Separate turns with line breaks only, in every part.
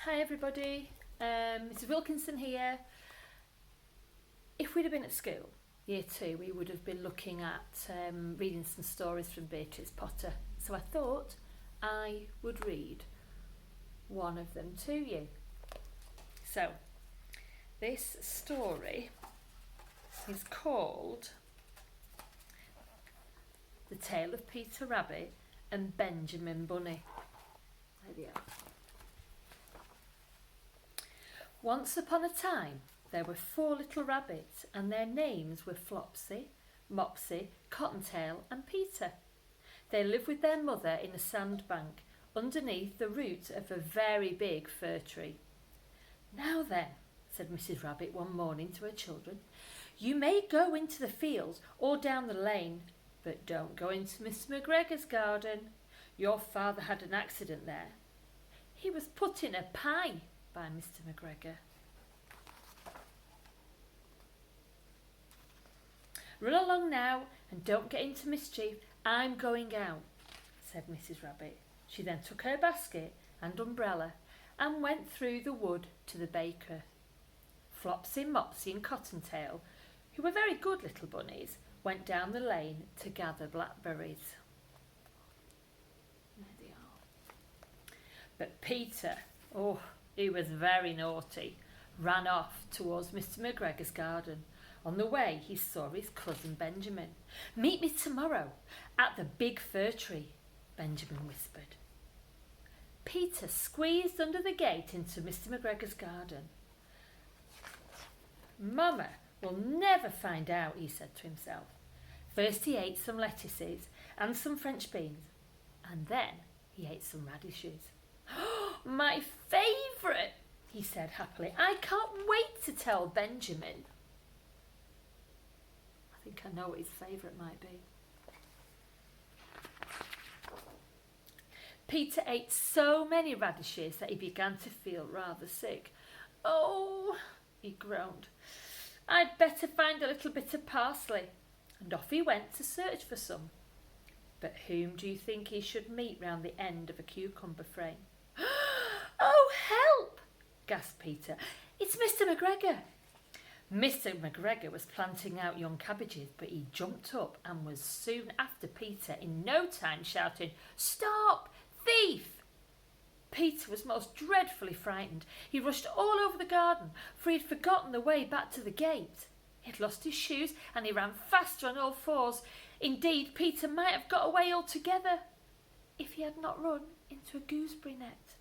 Hi everybody, Mrs Wilkinson here. If we'd have been at school, year 2, we would have been looking at reading some stories from Beatrix Potter. So I thought I would read one of them to you. So this story is called The Tale of Peter Rabbit and Benjamin Bunny. There we are. Once upon a time, there were 4 little rabbits, and their names were Flopsy, Mopsy, Cottontail and Peter. They lived with their mother in a sandbank underneath the root of a very big fir tree. "Now then," said Mrs Rabbit one morning to her children, "you may go into the fields or down the lane, but don't go into Mr McGregor's garden. Your father had an accident there. He was put in a pie by Mr McGregor. Run along now and don't get into mischief. I'm going out," said Mrs Rabbit. She then took her basket and umbrella and went through the wood to the baker. Flopsy, Mopsy and Cottontail, who were very good little bunnies, went down the lane to gather blackberries. There they are. But Peter, he was very naughty, ran off towards Mr McGregor's garden. On the way he saw his cousin Benjamin. "Meet me tomorrow at the big fir tree," Benjamin whispered. Peter squeezed under the gate into Mr McGregor's garden. "Mama will never find out," he said to himself. First he ate some lettuces and some French beans, and then he ate some radishes. "My favourite," he said happily. "I can't wait to tell Benjamin." I think I know what his favourite might be. Peter ate so many radishes that he began to feel rather sick. "Oh," he groaned, "I'd better find a little bit of parsley." And off he went to search for some. But whom do you think he should meet round the end of a cucumber frame? "Oh, help!" gasped Peter. "It's Mr McGregor." Mr McGregor was planting out young cabbages, but he jumped up and was soon after Peter in no time, shouting, "Stop, thief!" Peter was most dreadfully frightened. He rushed all over the garden, for he had forgotten the way back to the gate. He had lost his shoes and he ran faster on all 4s. Indeed, Peter might have got away altogether if he had not run into a gooseberry net.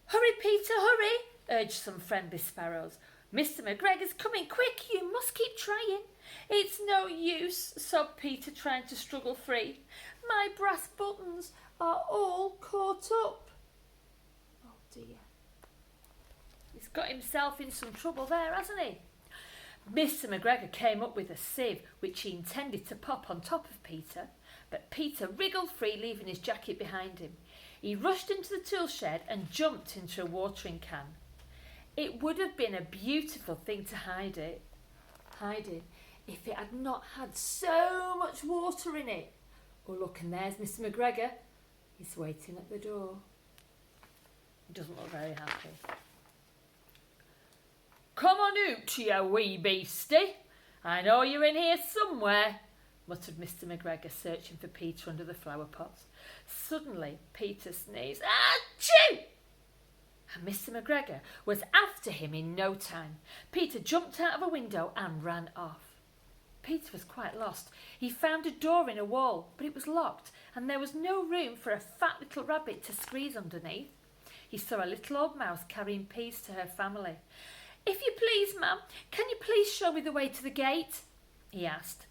"Hurry, Peter, hurry!" urged some friendly sparrows. "Mr McGregor's coming, quick, you must keep trying." "It's no use," sobbed Peter, trying to struggle free. "My brass buttons are all caught up." Oh dear. He's got himself in some trouble there, hasn't he? Mr McGregor came up with a sieve, which he intended to pop on top of Peter, but Peter wriggled free, leaving his jacket behind him. He rushed into the tool shed and jumped into a watering can. It would have been a beautiful thing to hide in if it had not had so much water in it. Oh look, and there's Mr McGregor. He's waiting at the door. He doesn't look very happy. "Come on out, you wee beastie. I know you're in here somewhere," muttered Mr McGregor, searching for Peter under the flower pots. Suddenly Peter sneezed. "Achoo!" And Mr McGregor was after him in no time. Peter jumped out of a window and ran off. Peter was quite lost. He found a door in a wall, but it was locked, and there was no room for a fat little rabbit to squeeze underneath. He saw a little old mouse carrying peas to her family. "If you please, ma'am, can you please show me the way to the gate?" he asked.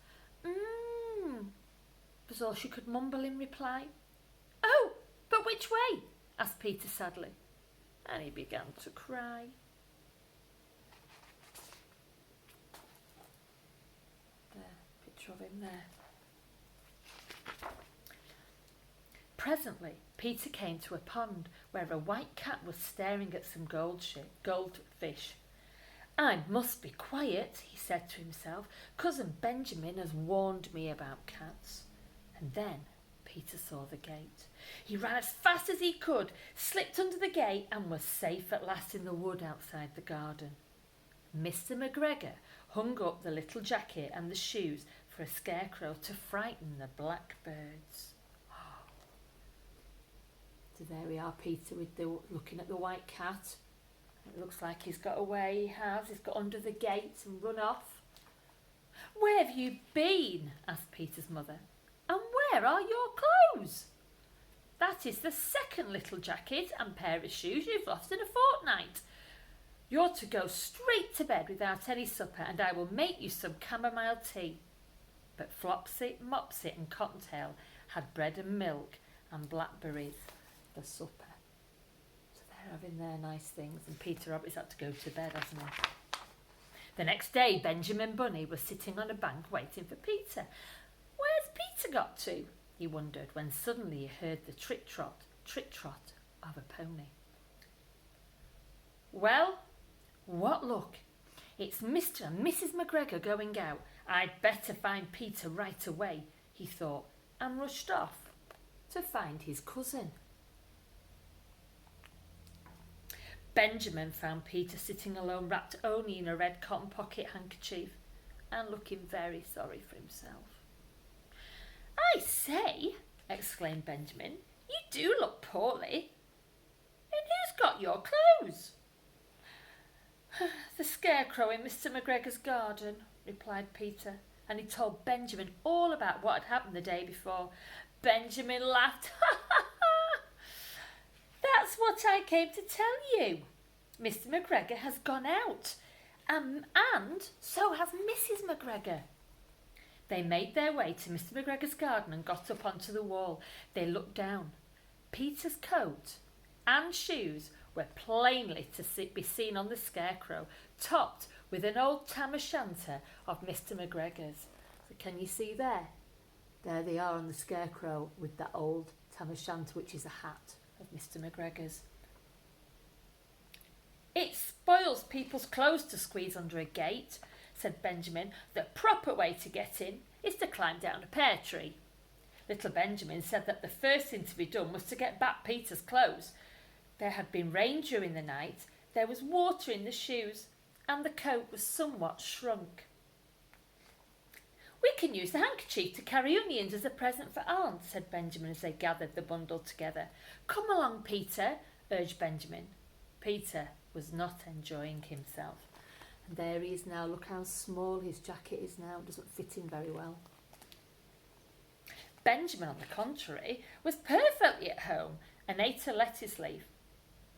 Was all she could mumble in reply. "Oh, but which way?" asked Peter sadly, and he began to cry. There, picture of him there. Presently, Peter came to a pond where a white cat was staring at some goldfish. "I must be quiet," he said to himself. "Cousin Benjamin has warned me about cats." And then Peter saw the gate. He ran as fast as he could, slipped under the gate, and was safe at last in the wood outside the garden. Mr McGregor hung up the little jacket and the shoes for a scarecrow to frighten the blackbirds. So there we are, Peter, looking at the white cat. It looks like he's got away, he's got under the gate and run off. "Where have you been?" asked Peter's mother. "And where are your clothes?" "That is the second little jacket and pair of shoes you've lost in a fortnight. You're to go straight to bed without any supper, and I will make you some chamomile tea." But Flopsy, Mopsy and Cottontail had bread and milk and blackberries for supper. So they're having their nice things, and Peter Rabbit's had to go to bed, hasn't he? The next day, Benjamin Bunny was sitting on a bank waiting for Peter. "Where's Peter got to?" he wondered, when suddenly he heard the trick-trot of a pony. "Well, what luck! It's Mr and Mrs McGregor going out. I'd better find Peter right away," he thought, and rushed off to find his cousin. Benjamin found Peter sitting alone, wrapped only in a red cotton pocket handkerchief, and looking very sorry for himself. "I say," exclaimed Benjamin, "you do look poorly. And who's got your clothes?" "The Scarecrow in Mr McGregor's garden," replied Peter, and he told Benjamin all about what had happened the day before. Benjamin laughed. "That's what I came to tell you. Mr McGregor has gone out, and so has Mrs McGregor." They made their way to Mr McGregor's garden and got up onto the wall. They looked down. Peter's coat and shoes were plainly to be seen on the Scarecrow, topped with an old tam-o'-shanter of Mr McGregor's. So can you see there? There they are on the Scarecrow with that old tam-o'-shanter, which is a hat of Mr McGregor's. "It spoils people's clothes to squeeze under a gate," said Benjamin. "The proper way to get in is to climb down a pear tree." Little Benjamin said that the first thing to be done was to get back Peter's clothes. There had been rain during the night, there was water in the shoes, and the coat was somewhat shrunk. "We can use the handkerchief to carry onions as a present for Aunt," said Benjamin as they gathered the bundle together. "Come along, Peter," urged Benjamin. Peter was not enjoying himself. And there he is now. Look how small his jacket is now. It doesn't fit him very well. Benjamin, on the contrary, was perfectly at home and ate a lettuce leaf.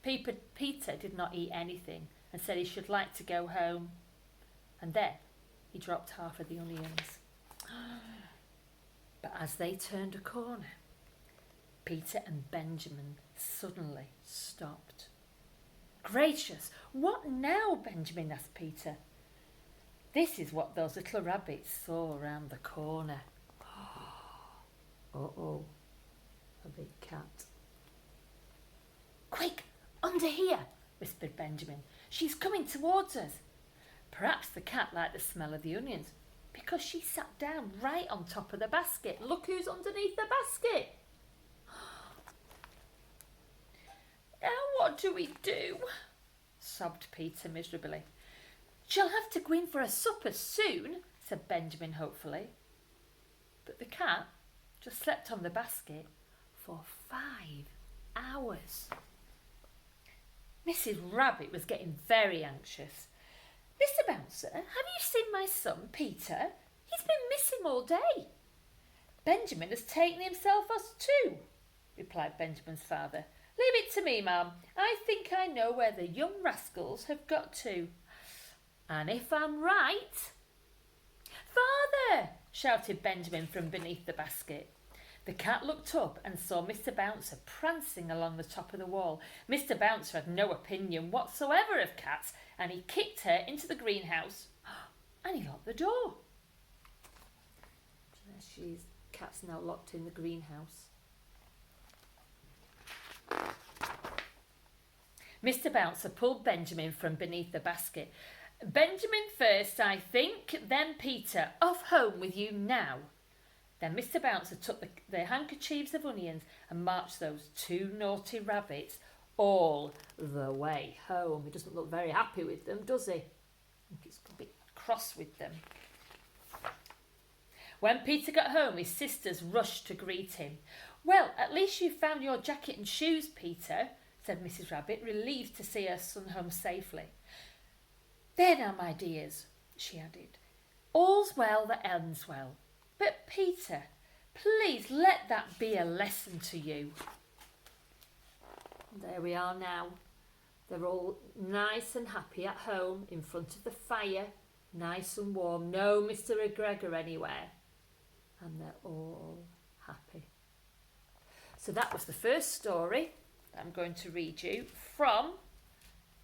Peter did not eat anything and said he should like to go home. And then he dropped half of the onions. But as they turned a corner, Peter and Benjamin suddenly stopped. "Gracious, what now?" Benjamin asked Peter. This is what those little rabbits saw around the corner. Uh-oh, a big cat. "Quick, under here," whispered Benjamin. "She's coming towards us." Perhaps the cat liked the smell of the onions, because she sat down right on top of the basket. Look who's underneath the basket. "Now what do we do?" sobbed Peter miserably. "She'll have to go in for a supper soon," said Benjamin hopefully. But the cat just slept on the basket for 5 hours. Mrs. Rabbit was getting very anxious. "Mr. Bouncer, have you seen my son, Peter? He's been missing all day." "Benjamin has taken himself off too," replied Benjamin's father. "Leave it to me, ma'am. I think I know where the young rascals have got to. And if I'm right—" "Father!" shouted Benjamin from beneath the basket. The cat looked up and saw Mr. Bouncer prancing along the top of the wall. Mr. Bouncer had no opinion whatsoever of cats, and he kicked her into the greenhouse, and he locked the door. So there she is. Cat's now locked in the greenhouse. Mr. Bouncer pulled Benjamin from beneath the basket. "Benjamin first, I think, then Peter. Off home with you now." Then Mr Bouncer took the handkerchiefs of onions and marched those two naughty rabbits all the way home. He doesn't look very happy with them, does he? I think he's a bit cross with them. When Peter got home, his sisters rushed to greet him. "Well, at least you found your jacket and shoes, Peter," said Mrs Rabbit, relieved to see her son home safely. "There now, my dears," she added, "all's well that ends well. But Peter, please let that be a lesson to you." And there we are now. They're all nice and happy at home in front of the fire, nice and warm. No Mr McGregor anywhere. And they're all happy. So that was the first story that I'm going to read you from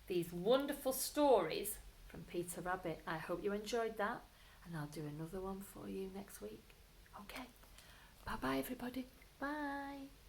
these wonderful stories from Peter Rabbit. I hope you enjoyed that, and I'll do another one for you next week. Okay, bye-bye everybody. Bye.